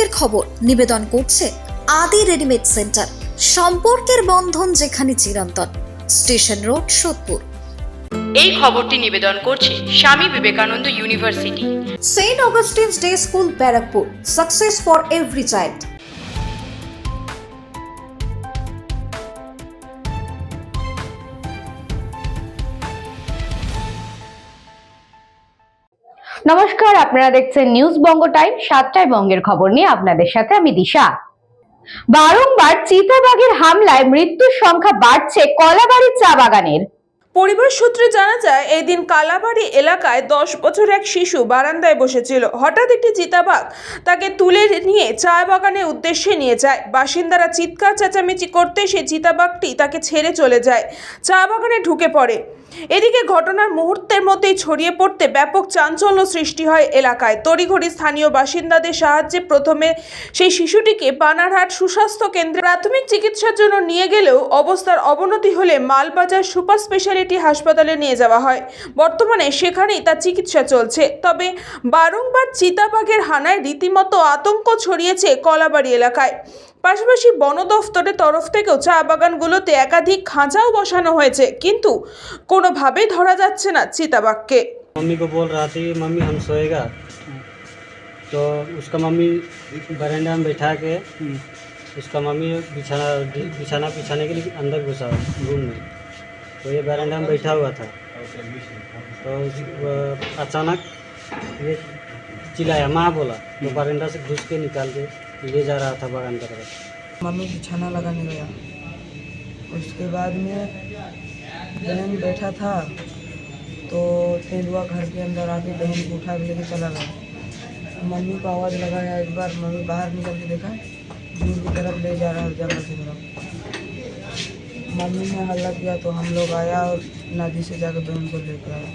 বঙ্গের খবর নিবেদন করছে আদি রেডিমেড সেন্টার, সম্পর্কের বন্ধন যেখানে চিরন্তন। Station road, Sodepur. এই খবরটি নিবেদন করছে Swami Vivekananda university, saint Augustine's day school, Barrackpore. Success for every child. নমস্কার, আপনারা দেখছেন নিউজ বঙ্গ টাইম। 7টায় বঙ্গের খবর নিয়ে আপনাদের সাথে আমি দিশা। বারংবার চিতাবাঘের হামলায় মৃত্যুর সংখ্যা বাড়ছে কলাবাড়ি চা বাগানের। পরিবার সূত্রে জানা যায়, এই দিন কালাবাড়ি এলাকায় 10 বছর এক শিশু বারান্দায় বসেছিল। হঠাৎ একটি চিতাবাঘ তাকে তুলে নিয়ে চা বাগানের উদ্দেশ্যে নিয়ে যায়। বাসিন্দারা চিৎকার চেঁচামেচি করতে সেই চিতাবাঘটি তাকে ছেড়ে চলে যায়, চা বাগানে ঢুকে পড়ে। এদিকে ঘটনার মুহূর্তের মধ্যেই ছড়িয়ে পড়তে ব্যাপক চাঞ্চল্য সৃষ্টি হয় এলাকায়। তড়িঘড়ি স্থানীয় বাসিন্দাদের সাহায্যে প্রথমে সেই শিশুটিকে বানারহাট সুস্বাস্থ্য কেন্দ্রে প্রাথমিক চিকিৎসার জন্য নিয়ে গেলেও অবস্থার অবনতি হলে মালবাজার সুপার স্পেশালিটি হাসপাতালে নিয়ে যাওয়া হয়। বর্তমানে সেখানেই তার চিকিৎসা চলছে। তবে বারংবার চিতাবাঘের হানায় রীতিমতো আতঙ্ক ছড়িয়েছে কলাবাড়ি এলাকায়। পাশাপাশি বন দফতরের তরফ থেকেও চা বাগানগুলোতে একাধিক খাঁচাও বসানো হয়েছে, কিন্তু কোনোভাবেই ধরা যাচ্ছে না চিতাবাঘকে। मम्मी को बोल रहा थी मम्मी हम सोएगा, तो उसका मम्मी बरामदा में बैठा के उसका मम्मी बिछाना बिछाने के लिए अंदर घुसा रूम में। तो ये बरामदा में बैठा हुआ था, तो अचानक ये चिल्लाया, माँ बोला, तो बरामदा से घुस के निकाल के ले जा रहा था बागान की तरफ। मम्मी बिछाना लगाने गया, उसके बाद में बहन बैठा था तो तेंदुआ घर के अंदर आके बहन को उठा के लेके चला गया। मम्मी को आवाज़ लगाया एक बार, मम्मी बाहर निकल के देखा जून की तरफ ले जा रहा है, जंगल की तरफ। मम्मी ने हल्ला किया तो हम लोग आया और नदी से जाकर बहन को लेके आया।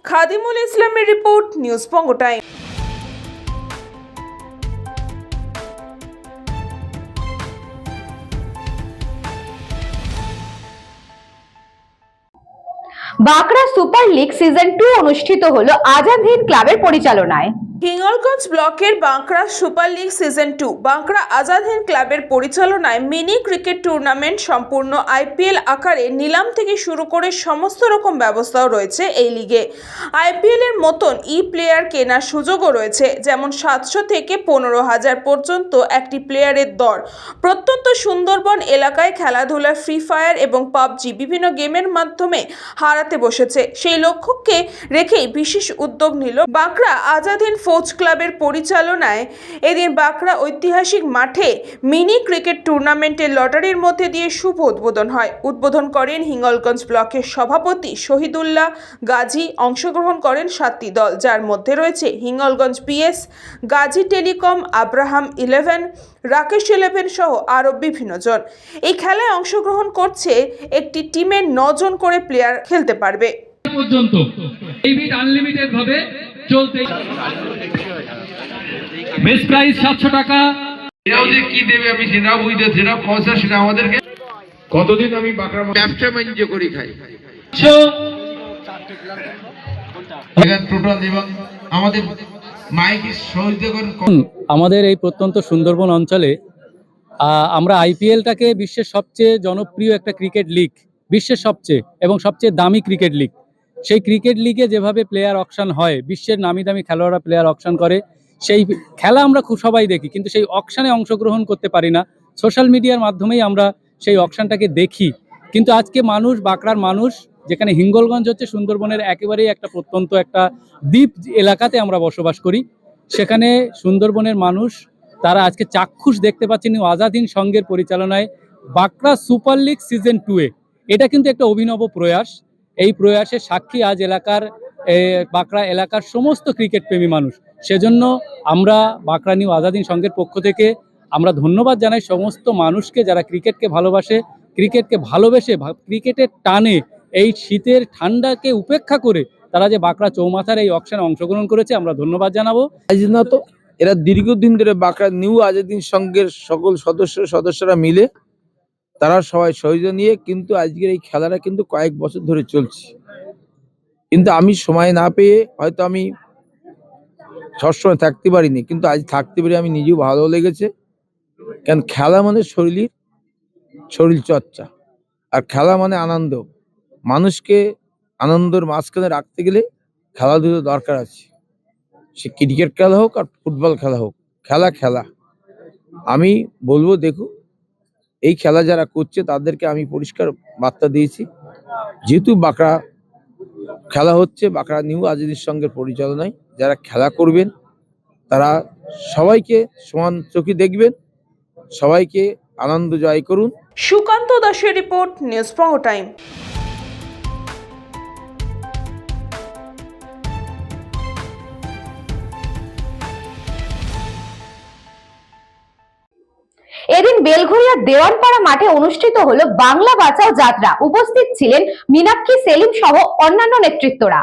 খাদিমুল ইসলামের রিপোর্ট, নিউজ বঙ্গ time. Bankra super league season 2 অনুষ্ঠিত হলো আজাদ হিন্দ ক্লাবের পরিচালনায়। হিঙ্গলগঞ্জ ব্লকের Bankra super league season 2 Bankra Azad Hind ক্লাবের পরিচালনায় মিনি ক্রিকেট টুর্নামেন্ট সম্পূর্ণ আইপিএল আকারে নিলাম থেকে শুরু করে সমস্ত রকম ব্যবস্থাও রয়েছে এই লিগে। আইপিএল এর মতন প্লেয়ার কেনার সুযোগও রয়েছে, যেমন 700 থেকে 15,000 পর্যন্ত একটি প্লেয়ারের দর। প্রত্যন্ত সুন্দরবন এলাকায় খেলাধুলা, ফ্রি ফায়ার এবং পাবজি বিভিন্ন গেমের মাধ্যমে হারাতে বসেছে। সেই লক্ষ্যকে রেখেই বিশেষ উদ্যোগ নিল বাঁকড়া আজাদ হিন্দ ফৌজ ক্লাবের পরিচালনায়। এদিন বাঁকড়া ঐতিহাসিক মাঠে মিনি ক্রিকেট টুর্নামেন্টের লটারির মধ্যে দিয়ে শুভ উদ্বোধন হয়। উদ্বোধন করেন হিঙ্গলগঞ্জ ব্লকের সভাপতি শহীদুল্লাহ গাজী। অংশগ্রহণ করেন 7টি দল, যার মধ্যে রয়েছে Hingalganj PS, Gazi telecom, Abraham 11, Rakesh 11 সহ আরও বিভিন্ন জন। এই খেলায় অংশগ্রহণ করছে একটি টিমের 9 জন করে প্লেয়ার খেলতে পারবে। পর্যন্ত এই বিট আনলিমিটেড ভাবে চলতে, বেস্ট প্রাইস 700 টাকা। এরাও যে কি দেবে আমি সেটা বুঝতে, সেটা খরচা সেটা আমাদেরকে। কতদিন আমি বাঁকড়া ব্যবসা বাণিজ্য করি খাই টোটাল, এবং আমাদের মাইক সহযোগিতা করেন। আমাদের এই প্রত্যন্ত সুন্দরবন অঞ্চলে আমরা আইপিএলটাকে বিশ্বের সবচেয়ে জনপ্রিয় একটা ক্রিকেট লিগ, বিশ্বের সবচেয়ে এবং সবচেয়ে দামি ক্রিকেট লিগ। সেই ক্রিকেট লিগে যেভাবে প্লেয়ার অকশন হয়, বিশ্বের নামি দামি খেলোয়াড়রা প্লেয়ার অকশন করে, সেই খেলা আমরা খুব সবাই দেখি, কিন্তু সেই অকশনে অংশগ্রহণ করতে পারি না। সোশ্যাল মিডিয়ার মাধ্যমেই আমরা সেই অকশনটাকে দেখি। কিন্তু আজকে মানুষ, বাঁকড়ার মানুষ, যেখানে হিঙ্গলগঞ্জ হচ্ছে সুন্দরবনের একেবারেই একটা প্রত্যন্ত একটা দ্বীপ এলাকাতে আমরা বসবাস করি, সেখানে সুন্দরবনের মানুষ তারা আজকে চাক্ষুষ দেখতে পাচ্ছেন আজাদ হিন্দ সংঘের পরিচালনায় বাঁকড়া সুপার লিগ সিজন 2-এ। এটা কিন্তু একটা অভিনব প্রয়াস। এই প্রয়াসের সাক্ষী আজ বাঁকড়া এলাকার সমস্ত ক্রিকেট প্রেমী মানুষ। সেজন্য আমরা বাঁকড়া নিউ আজাদ হিন্দ সংঘের পক্ষ থেকে আমরা ধন্যবাদ জানাই সমস্ত মানুষকে যারা ক্রিকেটকে ভালোবাসে, ক্রিকেটকে ভালোবেসে ক্রিকেটের টানে এই শীতের ঠান্ডাকে উপেক্ষা করে তারা যে বাঁকড়া চৌমাথার এই অকশনে অংশগ্রহণ করেছে, আমরা ধন্যবাদ জানাবো। তো এরা দীর্ঘদিন ধরে বাঁকড়া নিউ আজাদিন সংঘের সকল সদস্যরা মিলে তারা সবাই সহযোগিতা নিয়ে কিন্তু আজকের এই খেলাটা কিন্তু কয়েক বছর ধরে চলছে। কিন্তু আমি সময় না পেয়ে হয়তো আমি সবসময় থাকতে পারিনি, কিন্তু আজ থাকতে পেরে আমি নিজেও ভালো লেগেছে। কারণ খেলা মানে শরীর চর্চা, আর খেলা মানে আনন্দ। মানুষকে আনন্দের মাঝখানে রাখতে গেলে খেলাধুলো দরকার আছে। সে ক্রিকেট খেলা হোক আর ফুটবল খেলা হোক, খেলা আমি বলবো দেখুন, এই খেলা যারা করছে তাদেরকে আমি পরিষ্কার বার্তা দিয়েছি, যেহেতু বাঁকড়া খেলা হচ্ছে, বাঁকড়া নিউ আজাদির সঙ্গে পরিচালনায় যারা খেলা করবেন তারা সবাইকে সমান চোখে দেখবেন, সবাইকে আনন্দ জয় করুন। সুকান্ত দাসের রিপোর্ট, নিউজ বঙ্গ টাইম। এদিন বেলঘরিয়ার দেওয়ানপাড়া মাঠে অনুষ্ঠিত হলো বাংলা বাঁচাও যাত্রা। উপস্থিত ছিলেন মীনাক্ষী সেলিম সহ অন্যান্য নেতৃত্বরা।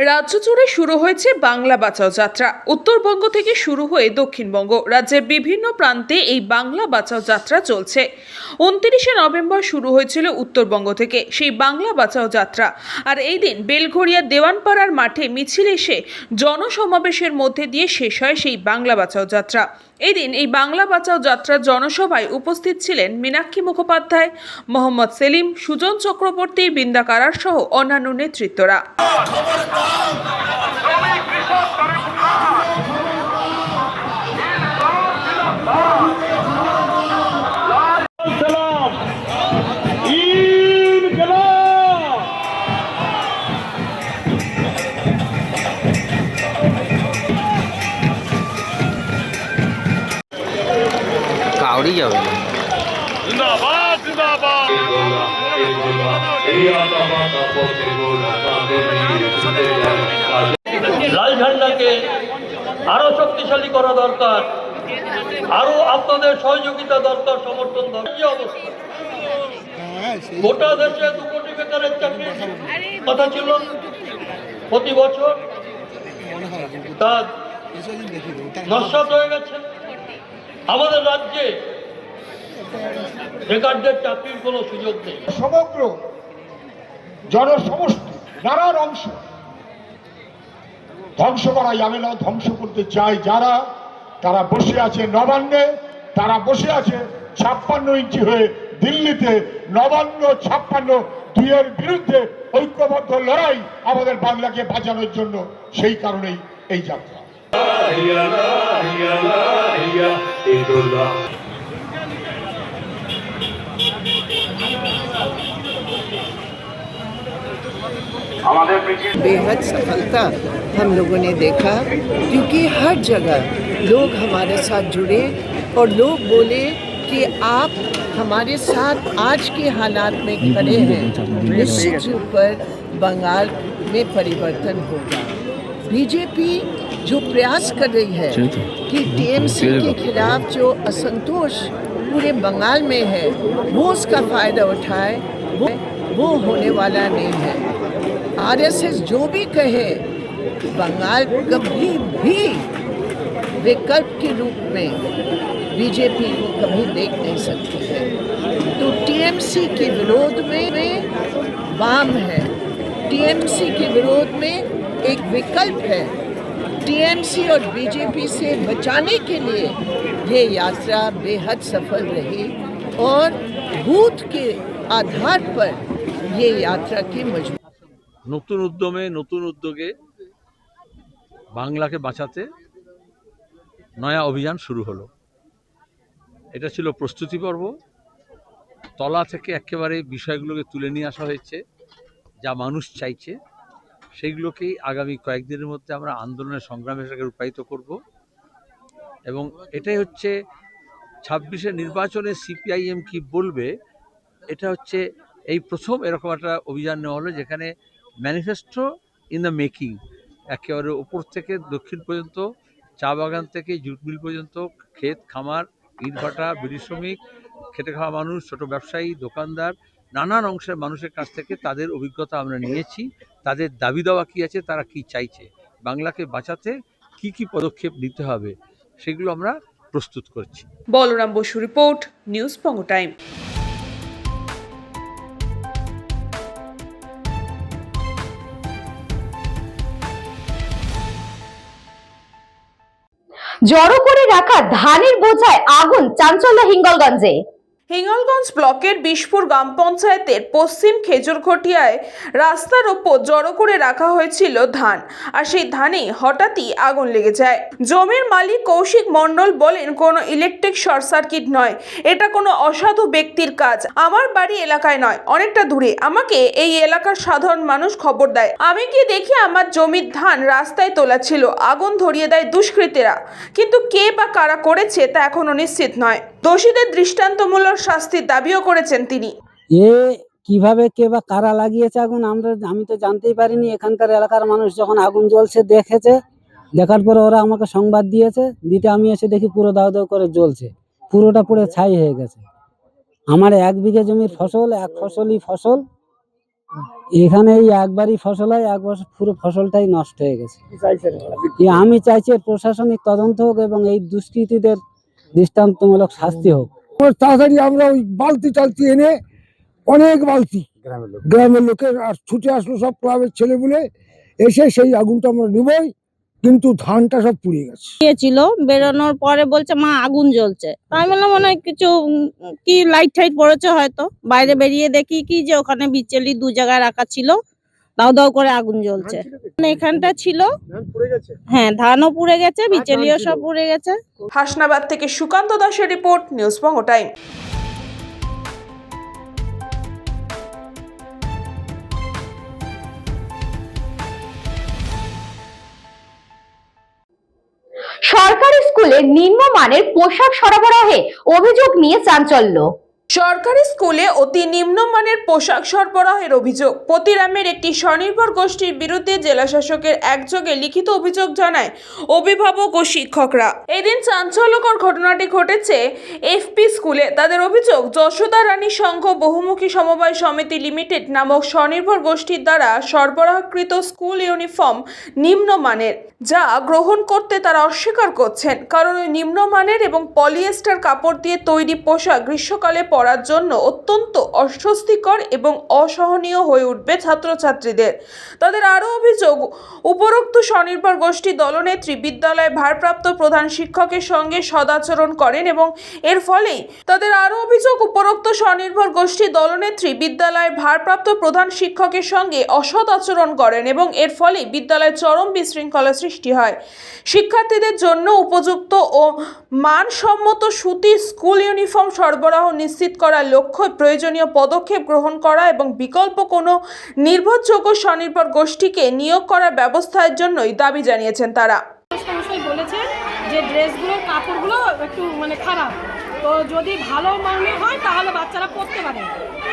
রাজ্য জুড়ে শুরু হয়েছে বাংলা বাঁচাও যাত্রা। উত্তরবঙ্গ থেকে শুরু হয়ে দক্ষিণবঙ্গ, রাজ্যের বিভিন্ন প্রান্তে এই বাংলা বাঁচাও যাত্রা চলছে। 29শে নভেম্বর শুরু হয়েছিল উত্তরবঙ্গ থেকে সেই বাংলা বাঁচাও যাত্রা, আর এই দিন বেলঘরিয়া দেওয়ানপাড়ার মাঠে মিছিল এসে জনসমাবেশের মধ্যে দিয়ে শেষ হয় সেই বাংলা বাঁচাও যাত্রা। এই দিন এই বাংলা বাঁচাও যাত্রার জনসভায় উপস্থিত ছিলেন মীনাক্ষী মুখোপাধ্যায়, মোহাম্মদ সেলিম, সুজন চক্রবর্তী, বৃন্দা কারার সহ অন্যান্য নেতৃত্বরা। কাউরি যাবে না। লাল ঝান্ডাকে আরো শক্তিশালী করা দরকার, আরো আপনাদের সহযোগিতা দরকার, সমর্থন দরকার। যে অবস্থা গোটা দেশে 2 কোটি বেকারের চাকরির কথা ছিল প্রতি বছর, তা নস্যাৎ হয়ে গেছে। আমাদের রাজ্যে বেকারদের চাকরির কোনো সুযোগ নেই। সমগ্র জনসমষ্টি নানান অংশ ধ্বংস করা যাবে না, ধ্বংস করতে চায় যারা, তারা বসে আছে নবান্নে, তারা বসে আছে 56 ইঞ্চি হয়ে দিল্লিতে। নবান্ন 56 দুইয়ের বিরুদ্ধে ঐক্যবদ্ধ লড়াই আমাদের বাংলাকে বাঁচানোর জন্য, সেই কারণেই এই যাত্রা। बेहद सफलता हम लोगों ने देखा, क्योंकि हर जगह लोग हमारे साथ जुड़े और लोग बोले कि आप हमारे साथ आज के हालात में खड़े हैं, निश्चित रूप पर बंगाल में परिवर्तन होगा। बीजेपी जो प्रयास कर रही है कि टीएमसी के खिलाफ जो असंतोष पूरे बंगाल में है वो उसका फायदा उठाए, वो होने वाला नहीं है। आरएसएस जो भी कहे, बंगाल कभी भी विकल्प के रूप में बीजेपी को कभी देख नहीं सकती है। तो टीएमसी के विरोध में वाम है, टीएमसी के विरोध में एक विकल्प है। टीएमसी और बीजेपी से बचाने के लिए ये यात्रा बेहद सफल रही और बूथ के आधार पर ये यात्रा की मजबूत। নতুন উদ্যমে, নতুন উদ্যোগে বাংলাকে বাঁচাতে নয়া অভিযান শুরু হলো। এটা ছিল প্রস্তুতি পর্ব। তলা থেকে একেবারে বিষয়গুলোকে তুলে নিয়ে আসা হয়েছে, যা মানুষ চাইছে সেইগুলোকেই আগামী কয়েকদিনের মধ্যে আমরা আন্দোলনের সংগ্রামের সাথে রূপায়িত করব। এবং এটাই হচ্ছে 26-এর নির্বাচনে সিপিআইএম কি বলবে, এটা হচ্ছে এই প্রথম এরকম একটা অভিযান নেওয়া হলো যেখানে ম্যানিফেস্টো ইন দ্য মেকিং, একেবারে উপর থেকে দক্ষিণ পর্যন্ত, চা বাগান থেকে জুট মিল পর্যন্ত, ক্ষেত খামার, ইটভাটা, বিড়ি শ্রমিক, খেটে খাওয়া মানুষ, ছোট ব্যবসায়ী, দোকানদার, নানান অংশের মানুষের কাছ থেকে তাদের অভিজ্ঞতা আমরা নিয়েছি, তাদের দাবি দাওয়া কী আছে, তারা কি চাইছে, বাংলাকে বাঁচাতে কি কি পদক্ষেপ নিতে হবে, সেগুলো আমরা প্রস্তুত করছি। বলরাম বসু রিপোর্ট, নিউজ বঙ্গ টাইম। জড়ো করে রাখা ধানের বোঝায় আগুন, চাঞ্চল্য হিঙ্গলগঞ্জে। হিঙ্গলগঞ্জ ব্লকের বিশপুর গ্রাম পঞ্চায়েতের পশ্চিম খেজুরঘটিয়ায় রাস্তার ওপর জড়ো করে রাখা হয়েছিল ধান, আর সেই ধানে হঠাৎই আগুন লেগে যায়। জমির মালিক কৌশিক মণ্ডল বলেন, কোনো ইলেকট্রিক শর্ট সার্কিট নয়, এটা কোনো অসাধু ব্যক্তির কাজ। আমার বাড়ি এলাকায় নয়, অনেকটা দূরে। আমাকে এই এলাকার সাধারণ মানুষ খবর দেয়। আমি গিয়ে দেখি আমার জমির ধান রাস্তায় তোলা ছিল, আগুন ধরিয়ে দেয় দুষ্কৃতীরা। কিন্তু কে বা কারা করেছে তা এখনো নিশ্চিত নয়। দোষীদের দৃষ্টান্তমূলক শাস্তির দাবিও করেছেন তিনি। কিভাবে কে বা কারা লাগিয়েছে আগুন আমি তো জানতেই পারিনি। এখানকার এলাকার মানুষ যখন আগুন জ্বলছে দেখেছে, দেখার পরে ওরা আমাকে সংবাদ দিতে আমি এসে দেখি পুরো দাউ দাউ করে জ্বলছে, পুরোটা পুরো ছাই হয়ে গেছে। আমার 1 বিঘে জমির ফসল, এক ফসলই ফসল, এখানে এই একবারই ফসল হয়, 1 বছর পুরো ফসলটাই নষ্ট হয়ে গেছে। আমি চাইছি প্রশাসনিক তদন্ত হোক এবং এই দুষ্কৃতীদের দৃষ্টান্তমূলক শাস্তি হোক। তাড়াতাড়ি আমরা ওই বালতি টালতি এনে, অনেক বালতি গ্রামের লোকের আর ছুটে আসলো, সব ক্লাবের ছেলেগুলো এসে সেই আগুনটা আমরা নিবই, কিন্তু ধানটা সব পুড়ে গেছে। ছিল বেরোনোর পরে বলছে মা আগুন জ্বলছে, আমি বললাম মনে হয় কিছু কি লাইট টাইট পড়েছে হয়তো। বাইরে বেরিয়ে দেখি কি যে ওখানে বিচেলি 2 জায়গায় রাখা ছিল, দাও দাও করে আগুন জ্বলছে। এখানটা ছিল, হ্যাঁ ধানও পুড়ে গেছে, বিচেলিও সব পুড়ে গেছে। হাসনাবাদ থেকে সুকান্ত দাসের রিপোর্ট, নিউজ বঙ্গ টাইম। সরকারি স্কুলে নিম্নমানের পোশাক সরবরাহে অভিযোগ নিয়ে চাঞ্চল্য। সরকারি স্কুলে অতি নিম্নমানের পোশাক সরবরাহের অভিযোগ। পতিরামের একটি স্বনির্ভর গোষ্ঠীর বিরুদ্ধে জেলা শাসকের একযোগে লিখিত অভিযোগ জানায় অভিভাবক ও শিক্ষকরা। এদিন চাঞ্চল্যকর ঘটনাটি ঘটেছে এফপি স্কুলে। তাদের অভিযোগ, যশোদা রানী সংঘ বহুমুখী সমবায় সমিতি লিমিটেড নামক স্বনির্ভর গোষ্ঠীর দ্বারা সরবরাহকৃত স্কুল ইউনিফর্ম নিম্নমানের, যা গ্রহণ করতে তারা অস্বীকার করছেন। কারণ ওই নিম্নমানের এবং পলিয়েস্টার কাপড় দিয়ে তৈরি পোশাক গ্রীষ্মকালে পরার জন্য অত্যন্ত অস্বস্তিকর এবং অসহনীয় হয়ে উঠবে ছাত্রছাত্রীদের। তাদের আরও অভিযোগ, উপরোক্ত স্বনির্ভর গোষ্ঠী দলনেত্রী বিদ্যালয়ে ভারপ্রাপ্ত প্রধান শিক্ষকের সঙ্গে সদাচরণ করেন এবং এর ফলেই তাদের আরও অভিযোগ, উপরোক্ত স্বনির্ভর গোষ্ঠী দলনেত্রী বিদ্যালয়ের ভারপ্রাপ্ত প্রধান শিক্ষকের সঙ্গে অসৎ আচরণ করেন এবং এর ফলে বিদ্যালয়ে চরম বিশৃঙ্খলা সৃষ্টি হয়। শিক্ষার্থীদের জন্য উপযুক্ত ও মানসম্মত সুতির স্কুল ইউনিফর্ম সরবরাহ নিশ্চিত করার লক্ষ্যে প্রয়োজনীয় পদক্ষেপ গ্রহণ করা এবং বিকল্প কোনো নির্ভরযোগ্য স্বনির্ভর গোষ্ঠীকে নিয়োগ করার ব্যবস্থার জন্যই দাবি জানিয়েছেন তারা। বলেছেন যে ড্রেসগুলোর কাপড়গুলো একটু খারাপ, তো যদি ভালো মানের হয় তাহলে বাচ্চারা পরতে পারে।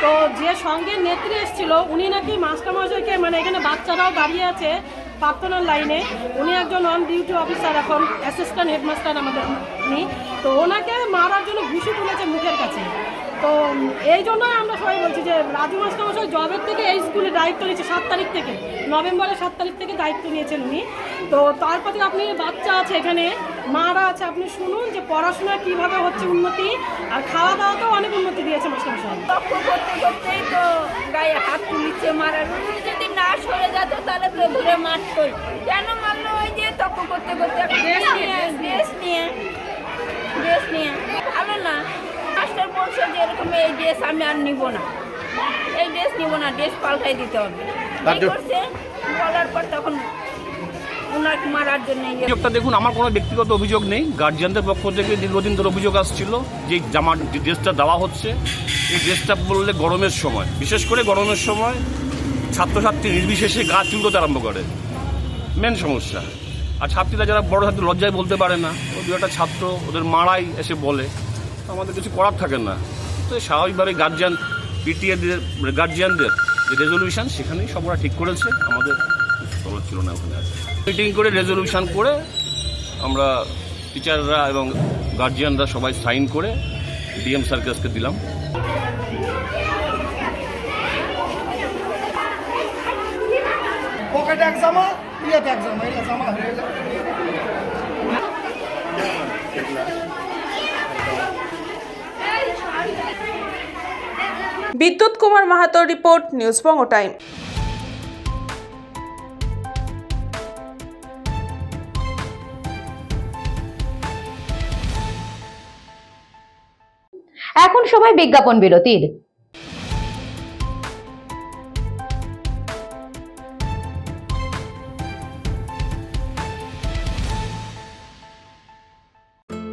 তো যে সঙ্গে নেত্রী এসেছিল উনি নাকি মাস্টারমশাইকে এখানে বাচ্চারাও দাঁড়িয়ে আছে প্রার্থনার লাইনে, উনি একজন অন ডিউটি অফিসার, এখন অ্যাসিস্ট্যান্ট হেডমাস্টার আমাদের উনি, তো ওনাকে মারার জন্য ঘুষি তুলেছে মুখের কাছে। তো এই জন্যই আমরা সবাই বলছি যে রাজু মাস্টারমশাই জবের থেকে এই স্কুলে দায়িত্ব নিয়েছে 7 তারিখ থেকে, নভেম্বরের 7 তারিখ থেকে দায়িত্ব নিয়েছেন উনি। তো তারপরে আপনি বাচ্চা আছে এখানে, মারা আছে, আপনি শুনুন যে পড়াশোনা কীভাবে হচ্ছে উন্নতি, আর খাওয়া দাওয়াতেও অনেক উন্নতি দিয়েছে মাস্টারমশাই। তক্ক করতে করতেই তো গায়ে হাত তুলিচ্ছে মারার, যদি না সরে যেত তাহলে তো ধরে মারতই। কেন মারলো? ওই যে তক্ক করতে করতে ড্রেস নিয়ে ভালো না। মাস্টার বলছে যে এরকম এই ড্রেস আমি আর নিব না, এই ড্রেস নিব না, ড্রেস পাল্টাই দিতে হবে। করছে বলার পর তখন ওনাকে মারার জন্য। দেখুন, আমার কোনো ব্যক্তিগত অভিযোগ নেই। গার্জিয়ানদের পক্ষ থেকে দীর্ঘদিন ধরে অভিযোগ আসছিল যে যে ড্রেসটা দেওয়া হচ্ছে, এই ড্রেসটা বললে গরমের সময়, বিশেষ করে গরমের সময় ছাত্রছাত্রী নির্বিশেষে গা চুলকোতে আরম্ভ করে, মেন সমস্যা। আর ছাত্রীরা যারা বড় ছাত্র লজ্জায় বলতে পারে না, ও 2-একটা ছাত্র ওদের মারাই এসে বলে, আমাদের কিছু করার থাকে না। তো স্বাভাবিকভাবে গার্জিয়ানদের যে রেজলিউশন, সেখানেই সবরা ঠিক করেছে, আমাদের খবর ছিল না। ওখানে মিটিং করে রেজলিউশন করে আমরা টিচাররা এবং গার্জিয়ানরা সবাই সাইন করে ডিএম স্যারকে আজকে দিলাম। পকেট এক জামা, ইয়েতে এক জামা, এটা জামা হয়ে যায়। বিদ্যুৎ কুমার মাহাতো রিপোর্ট, নিউজ বঙ্গ টাইম। এখন সময় বিজ্ঞাপন বিরতির।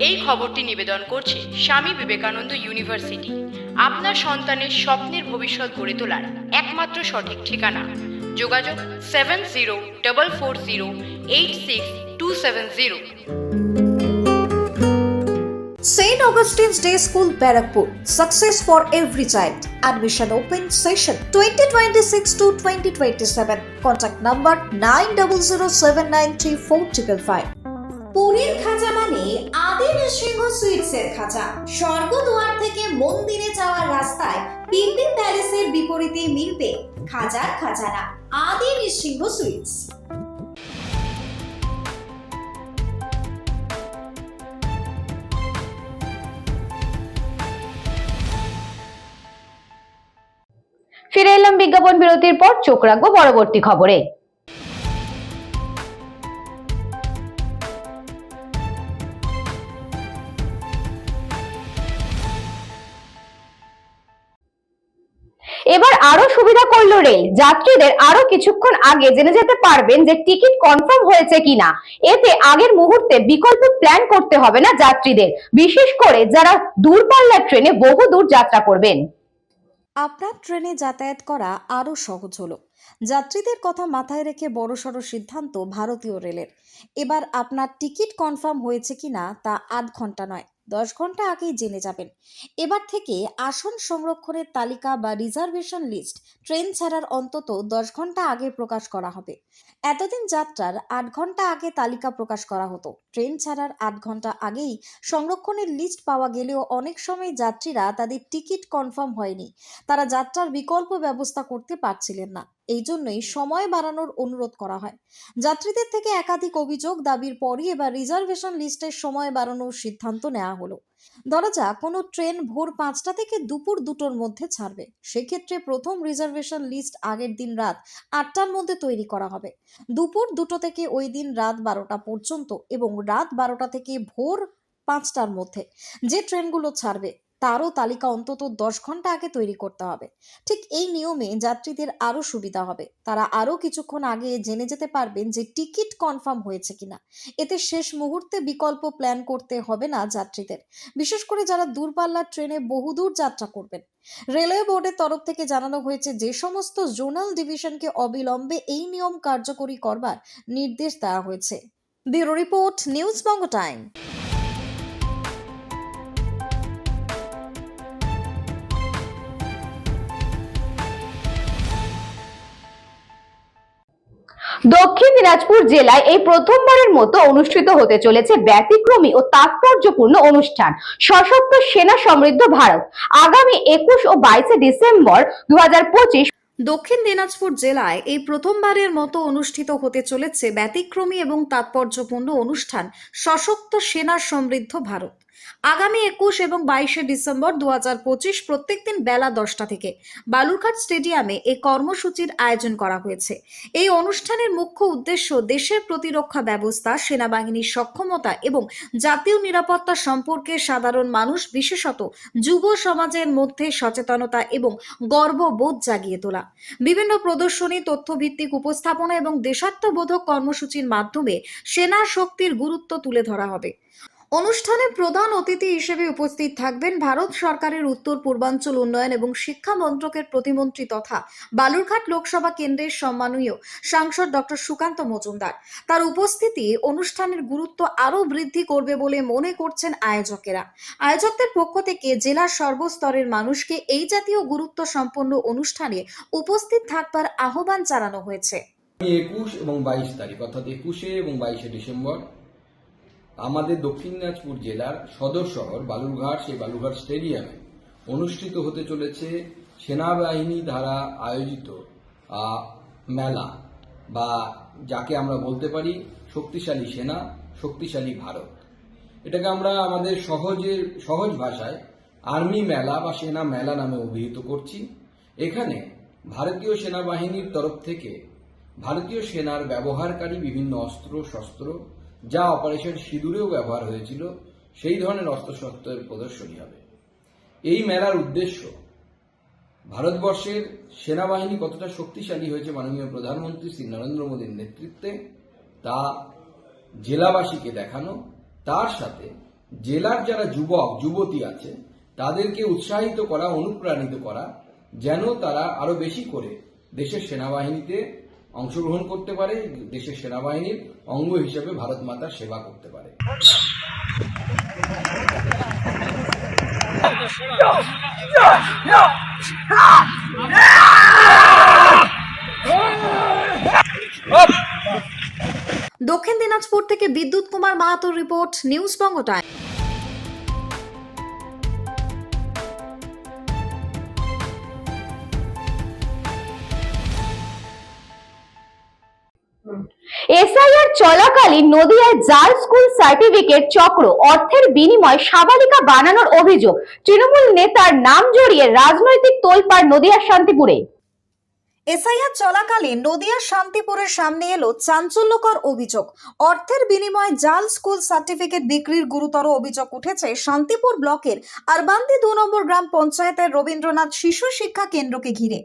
এই খবরটি নিবেদন করছে স্বামী বিবেকানন্দ ইউনিভার্সিটি। আপনার সন্তানের স্বপ্নের ভবিষ্যৎ গড়ে তোলার একমাত্র সঠিক ঠিকানা। যোগাযোগ 7044086270। St. Augustine's Day School, Barrackpur. Success for every child. Admission open session 2026 to 2027. Contact number 9007934555. পুরীর খাজা মানে আদি নৃসিংহ সুইটসের খাজা। স্বর্গদুয়ার থেকে মন্দিরে যাওয়ার রাস্তায় পিপি প্যালেসের বিপরীতে মিলবে খাজার খাজানা আদি নৃসিংহ সুইটস। ফিরে এলাম বিজ্ঞাপন বিরতির পর। চোখ রাখবো পরবর্তী খবরে। এবার আরো সুবিধা করলো রেল। যাত্রীদের আরো কিছুক্ষণ আগে জেনে যেতে পারবেন যে টিকিট কনফার্ম হয়েছে কিনা। এতে আগের মুহূর্তে বিকল্প প্ল্যান করতে হবে না যাত্রীদের, বিশেষ করে যারা দূরপাল্লার ট্রেনে বহু দূর যাত্রা করবেন। আপনার ট্রেনে যাতায়াত করা আরও সহজ হলো। যাত্রীদের কথা মাথায় রেখে বড়সড় সিদ্ধান্ত ভারতীয় রেলের। এবার আপনার টিকিট কনফার্ম হয়েছে কিনা তা 8 ঘন্টা নয়, 10 ঘন্টা আগেই জেনে যাবেন। এবার থেকে আসন সংরক্ষণের তালিকা বা রিজার্ভেশন লিস্ট ট্রেন ছাড়ার অন্তত 10 ঘন্টা আগে প্রকাশ করা হবে। এতদিন যাত্রার 8 ঘন্টা আগে তালিকা প্রকাশ করা হতো। ট্রেন ছাড়ার 8 ঘন্টা আগেই সংরক্ষণের লিস্ট পাওয়া গেলেও অনেক সময় যাত্রীরা তাদের টিকিট কনফার্ম হয়নি, তারা যাত্রার বিকল্প ব্যবস্থা করতে পারছিলেন না। এই জন্যই সময় বাড়ানোর অনুরোধ করা হয়। যাত্রীদের থেকে একাধিক অভিযোগ দাবির পরই এবার রিজার্ভেশন লিস্টের সময় বাড়ানোর সিদ্ধান্ত নেওয়া হলো। ধরা যাক কোনো ট্রেন ভোর 5টা থেকে দুপুর 2টোর মধ্যে ছাড়বে, সেক্ষেত্রে প্রথম রিজার্ভেশন লিস্ট আগের দিন রাত 8টার মধ্যে তৈরি করা হবে। দুপুর 2টো থেকে ওই দিন রাত 12টা পর্যন্ত এবং রাত 12টা থেকে ভোর 5টার মধ্যে যে ট্রেনগুলো ছাড়বে তারও তালিকা অন্তত 10 ঘন্টা আগে তৈরি করতে হবে। ঠিক এই নিয়মে যাত্রীদের আরও সুবিধা হবে। তারা আরও কিছুক্ষণ আগে জেনে যেতে পারবেন যে টিকিট কনফার্ম হয়েছে কিনা। এতে শেষ মুহূর্তে বিকল্প প্ল্যান করতে হবে না যাত্রীদের, বিশেষ করে যারা দূরপাল্লার ট্রেনে বহুদূর যাত্রা করবেন। রেলওয়ে বোর্ডের তরফ থেকে জানানো হয়েছে যে সমস্ত জোনাল ডিভিশনকে অবিলম্বে এই নিয়ম কার্যকরী করবার নির্দেশ দেওয়া হয়েছে। ব্যুরো রিপোর্ট, নিউজ বঙ্গ টাইম। দক্ষিণ দিনাজপুর জেলায় এই প্রথমবারের মতো অনুষ্ঠিত হতে চলেছে ব্যতিক্রমী ও তাৎপর্যপূর্ণ অনুষ্ঠান সশস্ত্র সেনা সমৃদ্ধ ভারত। আগামী 21 ও 22 ডিসেম্বর 2025 দক্ষিণ দিনাজপুর জেলায় এই প্রথমবারের মতো অনুষ্ঠিত হতে চলেছে ব্যতিক্রমী এবং তাৎপর্যপূর্ণ অনুষ্ঠান সশস্ত্র সেনা সমৃদ্ধ ভারত। আগামী 21 এবং 22 ডিসেম্বর 2025 প্রত্যেকদিন বেলা 10টা থেকে বালুরঘাট স্টেডিয়ামে এই কর্মসূচির আয়োজন করা হয়েছে। এই অনুষ্ঠানের মুখ্য উদ্দেশ্য দেশের প্রতিরক্ষা ব্যবস্থা, সেনাবাহিনীর সক্ষমতা এবং জাতীয় নিরাপত্তা সম্পর্কে সাধারণ মানুষ, বিশেষত যুব সমাজের মধ্যে সচেতনতা এবং গর্ববোধ জাগিয়ে তোলা। বিভিন্ন প্রদর্শনী, তথ্যভিত্তিক উপস্থাপনা এবং দেশাত্মবোধক কর্মসূচির মাধ্যমে সেনা শক্তির গুরুত্ব তুলে ধরা হবে। অনুষ্ঠানে প্রধান অতিথি হিসেবে উপস্থিত থাকবেন ভারত সরকারের উত্তর পূর্বাঞ্চল উন্নয়ন এবং শিক্ষা মন্ত্রকের প্রতিমন্ত্রী তথা বালুরঘাট লোকসভা কেন্দ্রের সম্মানীয় সাংসদ ডক্টর সুকান্ত মজুমদার। তার উপস্থিতি অনুষ্ঠানের গুরুত্ব আরও বৃদ্ধি করবে বলে মনে করছেন আয়োজকেরা। আয়োজকদের পক্ষ থেকে জেলার সর্বস্তরের মানুষকে এই জাতীয় গুরুত্ব সম্পন্ন অনুষ্ঠানে উপস্থিত থাকবার আহ্বান জানানো হয়েছে। 21 এবং 22 তারিখ অর্থাৎ 21 এবং 22 ডিসেম্বর আমাদের দক্ষিণ দিনাজপুর জেলার সদর শহর বালুরঘাট, সেই বালুরঘাট স্টেডিয়ামে অনুষ্ঠিত হতে চলেছে সেনাবাহিনী দ্বারা আয়োজিত মেলা, বা যাকে আমরা বলতে পারি শক্তিশালী সেনা, শক্তিশালী ভারত। এটাকে আমরা আমাদের সহজ ভাষায় আর্মি মেলা বা সেনা মেলা নামে অভিহিত করছি। এখানে ভারতীয় সেনাবাহিনীর তরফ থেকে ভারতীয় সেনার ব্যবহারকারী বিভিন্ন অস্ত্র শস্ত্র, যা অপারেশন সিঁদুরেও ব্যবহার হয়েছিল, সেই ধরনের অস্ত্রশস্ত্রের প্রদর্শনী হবে। এই মেলার উদ্দেশ্য ভারতবর্ষের সেনাবাহিনী কতটা শক্তিশালী হয়েছে মাননীয় প্রধানমন্ত্রী শ্রী নরেন্দ্র মোদীর নেতৃত্বে তা জেলাবাসীকে দেখানো, তার সাথে জেলার যারা যুবক যুবতী আছে তাদেরকে উৎসাহিত করা, অনুপ্রাণিত করা, যেন তারা আরো বেশি করে দেশের সেনাবাহিনীতে অংশগ্রহণ করতে পারে, দেশের সেনাবাহিনীর অঙ্গ হিসেবে ভারত মাতার সেবা করতে পারে। দক্ষিণ দিনাজপুর থেকে বিদ্যুৎ কুমার মাহাতোর রিপোর্ট, নিউজ বঙ্গ টাইম। এসআইআর চলাকালীন নদিয়ায় জাল স্কুল সার্টিফিকেট চক্র, অর্থের বিনিময়ে সাবালিকা বানানোর অভিযোগ, তৃণমূল নেতার নাম জড়িয়ে রাজনৈতিক তোলপাড় নদিয়ার শান্তিপুরে। এসআইআর চলাকালীন নদিয়ার শান্তিপুরের সামনে এলো চাঞ্চল্যকর অভিযোগ। অর্থের বিনিময়ে জাল স্কুল সার্টিফিকেট বিক্রির গুরুতর অভিযোগ উঠেছে শান্তিপুর ব্লকের আরবান্দি 2 নম্বর গ্রাম পঞ্চায়েতের রবীন্দ্রনাথ শিশু শিক্ষা কেন্দ্রকে ঘিরে।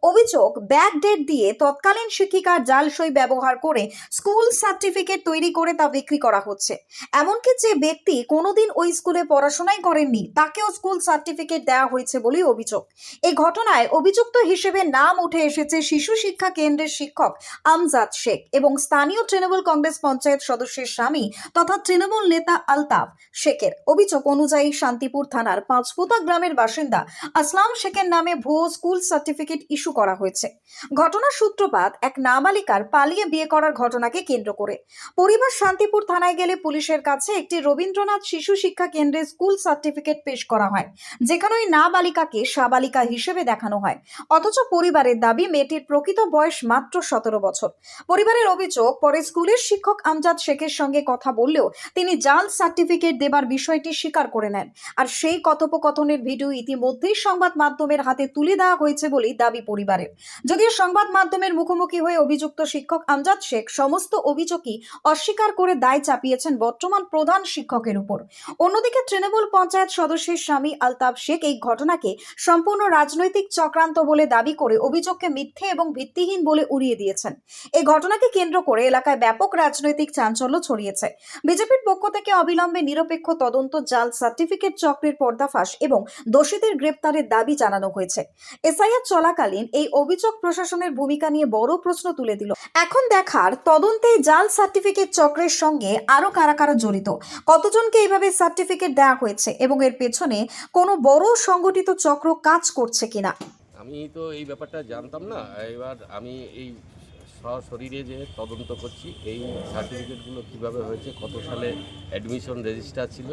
অভিযোগ, ব্যাক ডেট দিয়ে তৎকালীন শিক্ষিকার জাল সই ব্যবহার করে স্কুল সার্টিফিকেট তৈরি করে তা বিক্রি করা হচ্ছে। এমনকি যে ব্যক্তি কোনোদিন ওই স্কুলে পড়াশোনাই করেননি তাকেও স্কুল সার্টিফিকেট দেওয়া হয়েছে বলেই অভিযোগ। এই ঘটনায় অভিযুক্ত হিসেবে নাম উঠে এসেছে শিশু শিক্ষা কেন্দ্রের শিক্ষক আমজাদ শেখ এবং স্থানীয় তৃণমূল কংগ্রেস পঞ্চায়েত সদস্যের স্বামী তথা তৃণমূল নেতা আলতাফ শেখের। অভিযোগ অনুযায়ী শান্তিপুর থানার পাঁচপোতা গ্রামের বাসিন্দা আসলাম শেখের নামে ভুয়ো স্কুল সার্টিফিকেট ইস্যু করা হয়েছে। ঘটনার সূত্রপাত এক নাবালিকার পালিয়ে বিয়ে করার ঘটনাকে কেন্দ্র করে। পরিবার শান্তিপুর থানায় গেলে পুলিশের কাছে একটি রবীন্দ্রনাথ শিশু শিক্ষা কেন্দ্রের স্কুল সার্টিফিকেট পেশ করা হয়, যেখানে ওই নাবালিকাকে সাবালিকা হিসেবে দেখানো হয়। অথচ পরিবারের দাবি মেয়েটির প্রকৃত বয়স মাত্র 17 বছর। পরিবারের অভিযোগ, পরে স্কুলের শিক্ষক আমজাদ শেখের সঙ্গে কথা বললেও তিনি জাল সার্টিফিকেট দেবার বিষয়টি স্বীকার করে নেন। আর সেই কথোপকথনের ভিডিও ইতিমধ্যেই সংবাদ মাধ্যমের হাতে তুলে দেওয়া হয়েছে বলেই দাবি পরিবারের। যদিও সংবাদ মাধ্যমের মুখোমুখি হয়ে অভিযুক্ত শিক্ষক আমজাদ শেখ সমস্ত অভিযোগই অস্বীকার করে দায় চাপিয়েছেন বর্তমান প্রধান শিক্ষকের উপর। অন্যদিকে তৃণমূল পঞ্চায়েত সদস্যের স্বামী আলতাফ শেখ এই ঘটনাকে সম্পূর্ণ রাজনৈতিক চক্রান্ত বলে দাবি করে অভিযোগকে মিথ্যে এবং ভিত্তিহীন বলে উড়িয়ে দিয়েছেন। এই ঘটনাকে কেন্দ্র করে এলাকায় ব্যাপক রাজনৈতিক চাঞ্চল্য ছড়িয়েছে। বিজেপির পক্ষ থেকে অবিলম্বে নিরপেক্ষ তদন্ত, জাল সার্টিফিকেট চক্রের পর্দাফাশ এবং দোষীদের গ্রেপ্তারের দাবি জানানো হয়েছে। এসআইআর চলাকালীন এই অভিযোগ প্রশাসনের ভূমিকা নিয়ে বড় প্রশ্ন তুলে দিল। এখন দেখার তদন্তে জাল সার্টিফিকেট চক্রের সঙ্গে আরো কারা কারা জড়িত, কতজনকে এইভাবে সার্টিফিকেট দেওয়া হয়েছে এবং এর পেছনে কোনো বড় সংগঠিত চক্র কাজ করছে কিনা। আমি তো এই ব্যাপারটা জানতাম না। এবার আমি এই সশরীরে যে তদন্ত করছি, এই সার্টিফিকেটগুলো কিভাবে হয়েছে, কত সালে অ্যাডমিশন রেজিস্টার ছিল,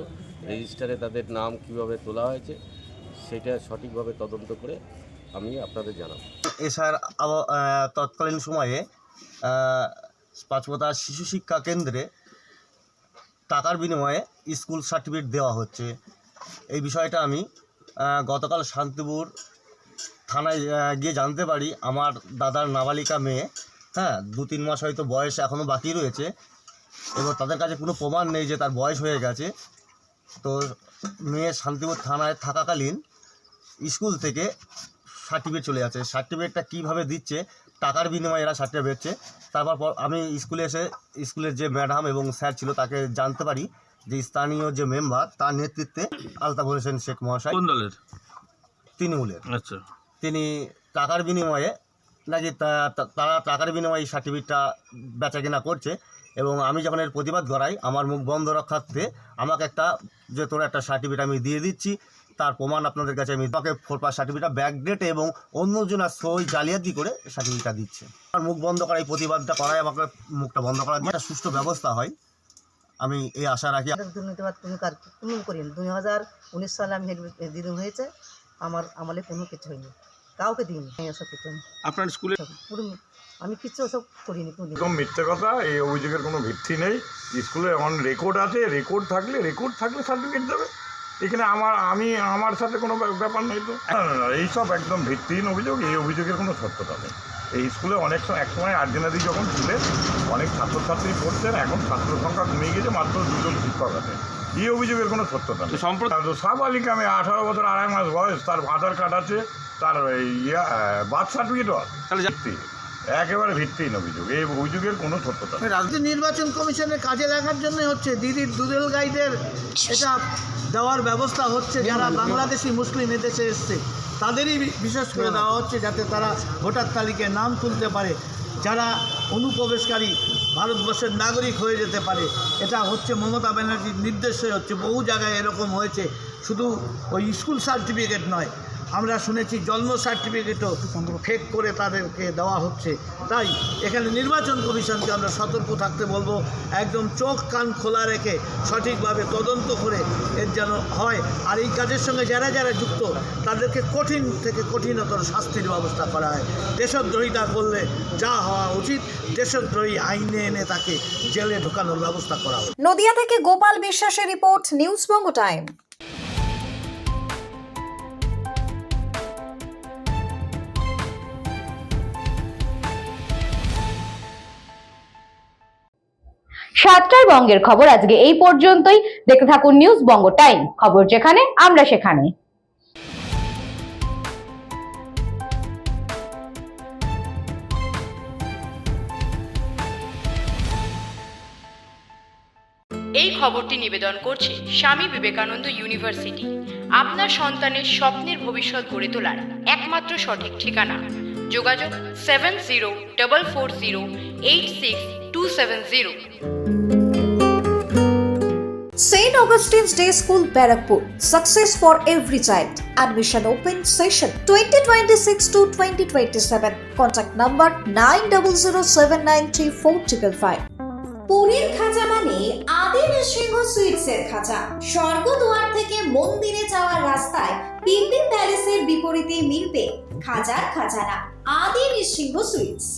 রেজিস্টারে তাদের নাম কিভাবে তোলা হয়েছে, সেটা সঠিকভাবে তদন্ত করে আমি আপনাদের জানাবো। এছাড়া তৎকালীন সময়ে পাঁচপোতা শিশু শিক্ষা কেন্দ্রে টাকার বিনিময়ে স্কুল সার্টিফিকেট দেওয়া হচ্ছে। এই বিষয়টা আমি গতকাল শান্তিপুর থানায় গিয়ে জানতে পারি। আমার দাদার নাবালিকা মেয়ে, 2-3 মাস হয়তো বয়স এখনও বাকি রয়েছে এবং তাদের কাছে কোনো প্রমাণ নেই যে তার বয়স হয়ে গেছে। তো মেয়ে শান্তিপুর থানায় থাকাকালীন স্কুল থেকে সার্টিফিকেট চলে যাচ্ছে। সার্টিফিকেটটা কীভাবে দিচ্ছে, টাকার বিনিময়ে এরা সার্টিফিকেট দিচ্ছে। তারপর আমি স্কুলে এসে স্কুলের যে ম্যাডাম এবং স্যার ছিল তাকে জানতে পারি যে স্থানীয় যে মেম্বার তার নেতৃত্বে আলতাফ হোসেন শেখ মহাশয়, কোন দলের? তৃণমূলের। আচ্ছা। তিনি টাকার বিনিময়ে নাকি তারা টাকার বিনিময়ে সার্টিফিকেটটা বেচা কেনা করছে এবং আমি যখন এর প্রতিবাদ করাই আমার মুখ বন্ধ রাখাতে আমাকে যে তোর একটা সার্টিফিকেট আমি দিয়ে দিচ্ছি, তার প্রমাণ আপনাদের কাছে আমি তোমাকে 4 সার্টিফিকেট ব্যাকডেট এবং অন্যজনের সই জালিয়াতি করে সার্টিফিকেটটা দিচ্ছে। আমার মুখ বন্ধ করা, এই প্রতিবাদটা করাই আমাকে মুখটা বন্ধ করার জন্য একটা সুষ্ঠু ব্যবস্থা হয়, আমি এই আশা রাখি। দুর্নীতিবাদ কোনো করিনি। 2019 সালে আমি দিদিন হয়েছে, আমার আমলে কোনো কিছু হয়নি, কাউকে দিইনি এসব কিছু। আপনার স্কুলে আমি কিছু ওসব করিনি। একদম মিথ্যে কথা, এই অভিযোগের কোনো ভিত্তি নেই। স্কুলে অন রেকর্ড আছে, রেকর্ড থাকলে সার্টিফিকেট দেবে। এখানে আমার সাথে কোনো ব্যাপার নেই তো। এইসব একদম ভিত্তিহীন অভিযোগ, এই অভিযোগের কোনো সত্যতা নেই। এই স্কুলে এক সময় আর্জেনাদি যখন ছিলেন অনেক ছাত্রছাত্রী পড়তেন, এখন ছাত্র সংখ্যা কমে গিয়েছে, মাত্র 2জন শিক্ষক আছেন। এই অভিযোগের কোনো সত্যতা নেই। সাব আলী কামে 18 বছর 2.5 মাস বয়স, তার আধার কার্ড আছে, তার বার্থ সার্টিফিকেটও আছে, তাহলে একেবারে ভিত্তিহীন অভিযোগ, এই অভিযোগের কোনো সত্যতা নেই। রাজ্য নির্বাচন কমিশনের কাজে লাগার জন্য হচ্ছে দিদির দুধেল গাইদের এটা দেওয়ার ব্যবস্থা হচ্ছে, যারা বাংলাদেশি মুসলিম এদেশে এসছে তাদেরই বিশেষ করে দেওয়া হচ্ছে, যাতে তারা ভোটার তালিকায় নাম তুলতে পারে, যারা অনুপ্রবেশকারী ভারতবর্ষের নাগরিক হয়ে যেতে পারে। এটা হচ্ছে মমতা ব্যানার্জির নির্দেশে হচ্ছে, বহু জায়গায় এরকম হয়েছে, শুধু ওই স্কুল সার্টিফিকেট নয়, আমরা শুনেছি জন্ম সার্টিফিকেটও ফেক করে তাদেরকে দেওয়া হচ্ছে। তাই এখানে নির্বাচন কমিশনকে আমরা সতর্ক থাকতে বলবো, একদম চোখ কান খোলা রেখে সঠিকভাবে তদন্ত করে এর যেন হয়। আর এই কাজের সঙ্গে যারা যারা যুক্ত তাদেরকে কঠিন থেকে কঠিনতর শাস্তির ব্যবস্থা করা হয়। দেশদ্রোহিতা করলে যা হওয়া উচিত, দেশদ্রোহী আইনে এনে তাকে জেলে ঢোকানোর ব্যবস্থা করা হয়। নদিয়া থেকে গোপাল বিশ্বাসের রিপোর্ট, নিউজ বঙ্গ টাইম। সাতটায় বঙ্গের খবর আজকে এই পর্যন্তই। দেখতে থাকুন নিউজ বঙ্গ টাইম, খবর যেখানে আমরা সেখানে। এই খবরটি নিবেদন করছে স্বামী বিবেকানন্দ ইউনিভার্সিটি। আপনার সন্তানের স্বপ্নের ভবিষ্যৎ গড়ে তোলার একমাত্র সঠিক ঠিকানা। যোগাযোগ 7044086270। St. Augustine's Day School, Barakpur. Success for every child. Admission open session 2026 to 2027. Contact number 9007934555. পুরীর খাঁচা মানে আদি নৃসিংহ সুইটসের খাঁচা। স্বর্গদুয়ার থেকে মন্দিরে যাওয়ার রাস্তায় পিলপিল প্যালেসের বিপরীতে মিলবে খাজার খাজানা, আদি নৃসিংহ সুইটস।